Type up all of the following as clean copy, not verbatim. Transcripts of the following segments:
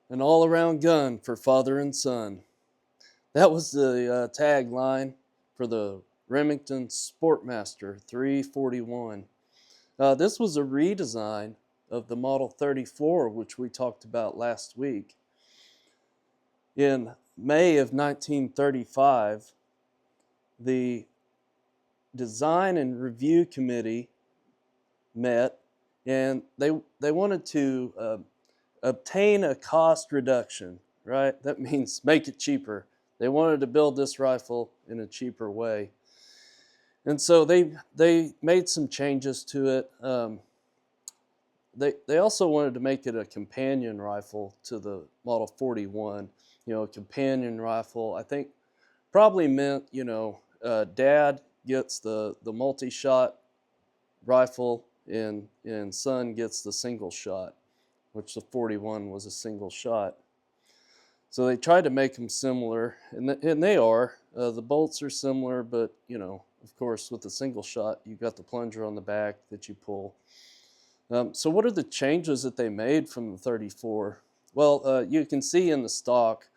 An all-around gun for father and son. That was the tagline for the Remington Sportmaster 341. This was a redesign of the Model 34, which we talked about last week. In May of 1935, the Design and Review Committee met, and they wanted to obtain a cost reduction, right? That means make it cheaper. They wanted to build this rifle in a cheaper way. And so they made some changes to it. They also wanted to make it a companion rifle to the Model 41. You know, a companion rifle, I think probably meant, dad gets the multi-shot rifle and son gets the single shot, which the 41 was a single shot. So they tried to make them similar, and they are. The bolts are similar, but, of course, with the single shot, you've got the plunger on the back that you pull. So what are the changes that they made from the 34? Well, you can see in the stock,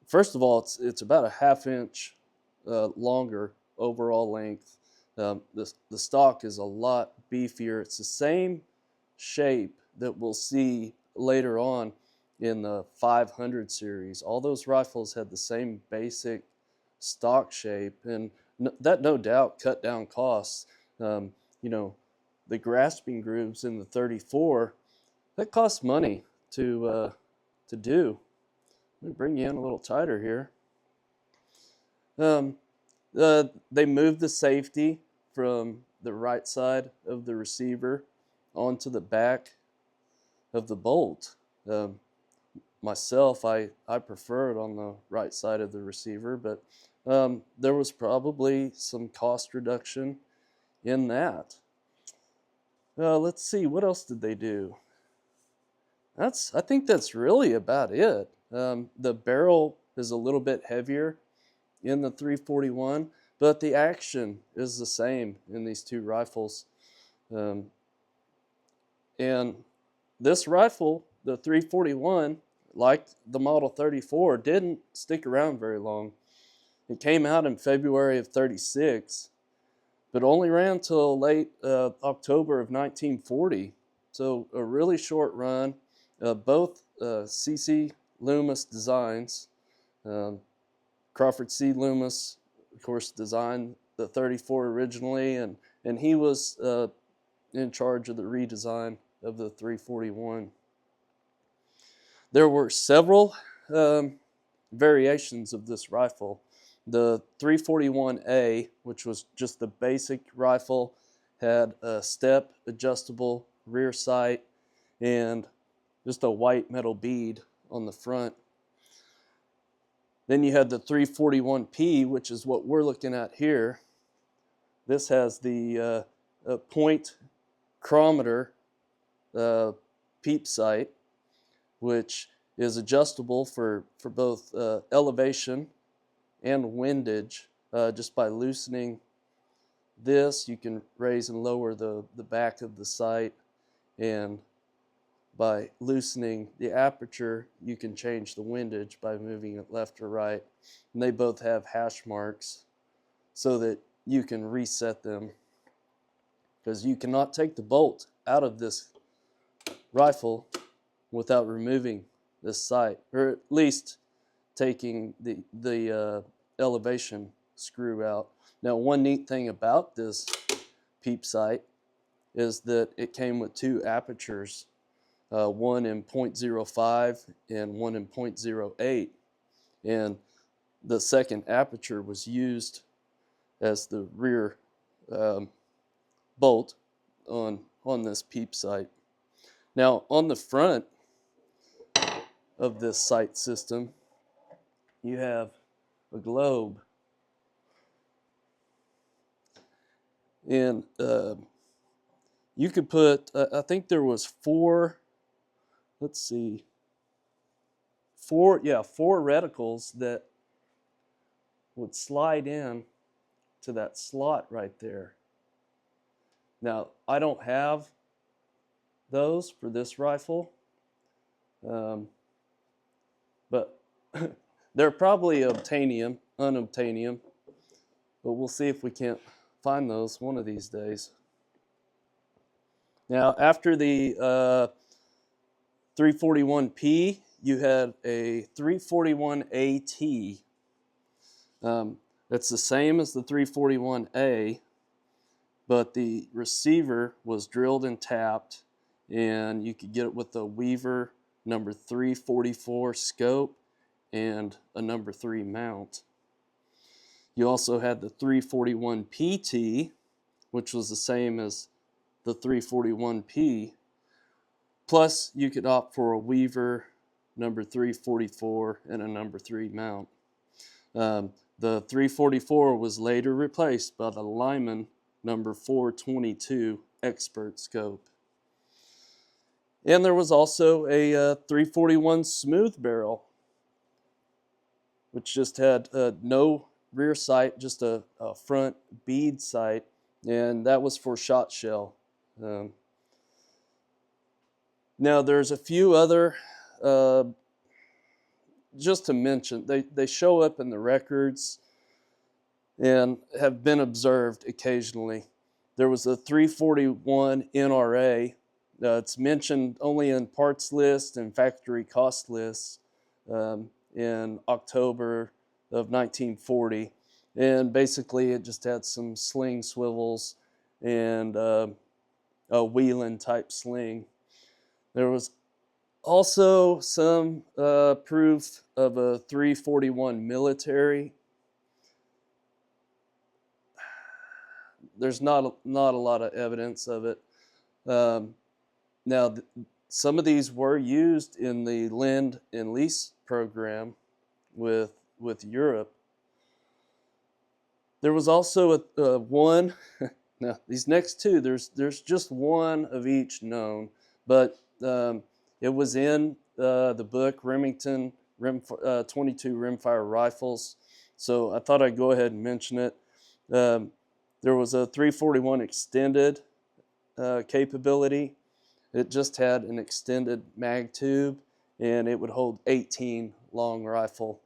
first of all, it's about a half-inch longer overall length. The stock is a lot beefier. It's the same shape that we'll see later on in the 500 series. All those rifles had the same basic stock shape, and that no doubt cut down costs. The grasping grooves in the 34, that costs money to do. Let me bring you in a little tighter here. They moved the safety from the right side of the receiver onto the back of the bolt. Myself, I prefer it on the right side of the receiver, but there was probably some cost reduction in that. Let's see, what else did they do? I think that's really about it. The barrel is a little bit heavier in the 341, but the action is the same in these two rifles. And this rifle, the 341, like the Model 34, didn't stick around very long. It came out in February of 36, but only ran till late October of 1940. So a really short run. Both C.C. Loomis designs. Crawford C. Loomis, of course, designed the 34 originally, and he was in charge of the redesign of the 341. There were several variations of this rifle. The 341A, which was just the basic rifle, had a step adjustable rear sight and just a white metal bead on the front. Then you had the 341P, which is what we're looking at here. This has the point chronometer peep sight, which is adjustable for both elevation and windage. Just by loosening this, you can raise and lower the back of the sight, and by loosening the aperture, you can change the windage by moving it left or right. And they both have hash marks so that you can reset them, because you cannot take the bolt out of this rifle without removing this sight, or at least taking the elevation screw out. Now, one neat thing about this peep sight is that it came with two apertures, one in 0.05 and one in 0.08, and the second aperture was used as the rear bolt on this peep sight. Now, on the front of this sight system, you have a globe, and you could put, I think there was four reticles that would slide in to that slot right there. Now, I don't have those for this rifle, but they're probably unobtainium, but we'll see if we can't find those one of these days. Now, after the 341P, you had a 341AT. That's the same as the 341A, but the receiver was drilled and tapped, and you could get it with a Weaver number 344 scope and a number 3 mount. You also had the 341PT, which was the same as the 341P, plus you could opt for a Weaver number 344 and a number 3 mount. The 344 was later replaced by the Lyman number 422 Expert scope. And there was also a 341 smooth barrel, which just had no rear sight, just a front bead sight, and that was for shot shell. Now there's a few other, just to mention, they show up in the records and have been observed occasionally. There was a 341 NRA. It's mentioned only in parts list and factory cost lists in October of 1940. And basically it just had some sling swivels and a Wheeling type sling. There was also some proof of a 341 military. There's not a lot of evidence of it. Now, some of these were used in the lend and lease program with Europe. There was also one. Now, these next two, there's just one of each known, but it was in the book Remington 22 rimfire rifles. So I thought I'd go ahead and mention it. There was a 341 extended capability. It just had an extended mag tube, and it would hold 18 long rifle.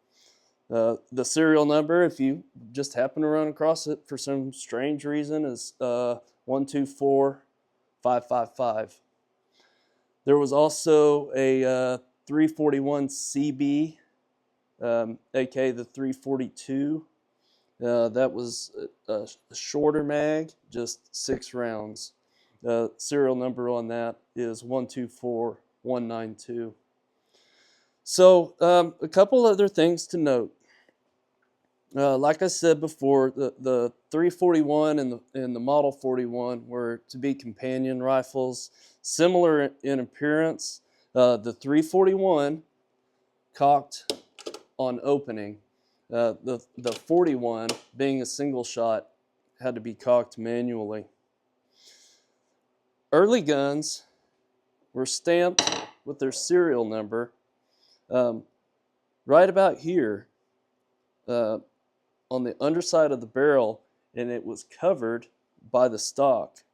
The serial number, if you just happen to run across it for some strange reason, is 124555. There was also a 341 CB, aka the 342. That was a shorter mag, just 6 rounds. Serial number on that is 124192. So a couple other things to note. Like I said before, the 341 and the Model 41 were to be companion rifles, similar in appearance. The 341 cocked on opening. The 41, being a single shot, had to be cocked manually. Early guns were stamped with their serial number right about here on the underside of the barrel, and it was covered by the stock.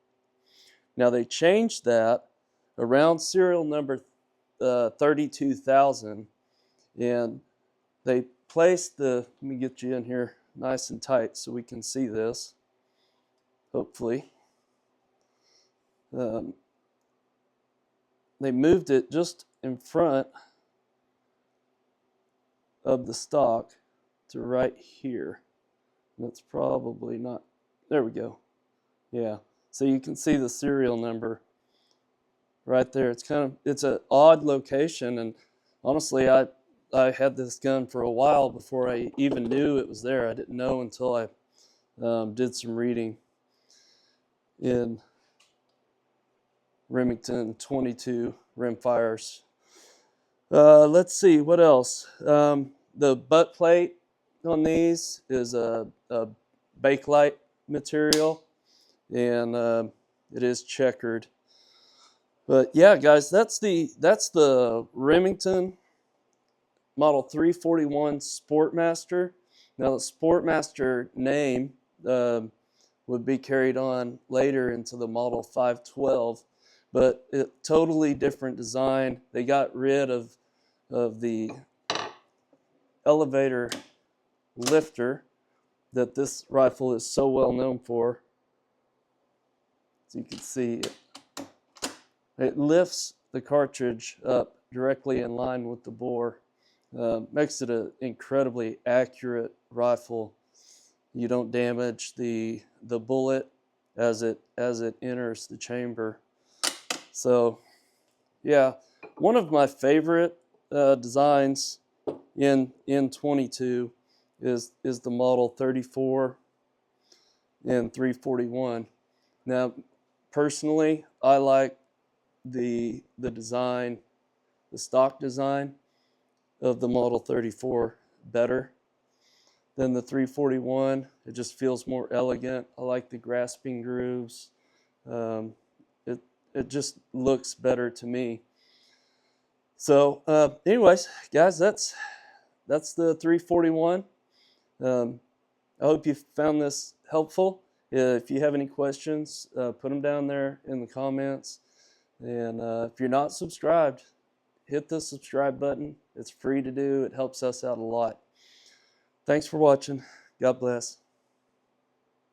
Now they changed that around serial number 32,000, and they placed let me get you in here nice and tight so we can see this, hopefully. They moved it just in front of the stock to right here. That's probably not, there we go. Yeah, so you can see the serial number right there. It's an odd location, and honestly, I had this gun for a while before I even knew it was there. I didn't know until I did some reading in Remington 22 rimfires. Let's see, what else? The butt plate on these is a Bakelite material, and it is checkered. But yeah, guys, that's the Remington Model 341 Sportmaster. Now the Sportmaster name would be carried on later into the Model 512, but totally different design. They got rid of the elevator lifter that this rifle is so well known for. As you can see, it lifts the cartridge up directly in line with the bore. Makes it an incredibly accurate rifle. You don't damage the bullet as it enters the chamber. So yeah, one of my favorite designs in 22 is the Model 34 and 341. Now, personally, I like the design, the stock design of the Model 34 better than the 341. It just feels more elegant. I like the grasping grooves. It just looks better to me. So, anyways, guys, that's the 341. I hope you found this helpful. If you have any questions, put them down there in the comments. And if you're not subscribed, hit the subscribe button. It's free to do. It helps us out a lot. Thanks for watching. God bless.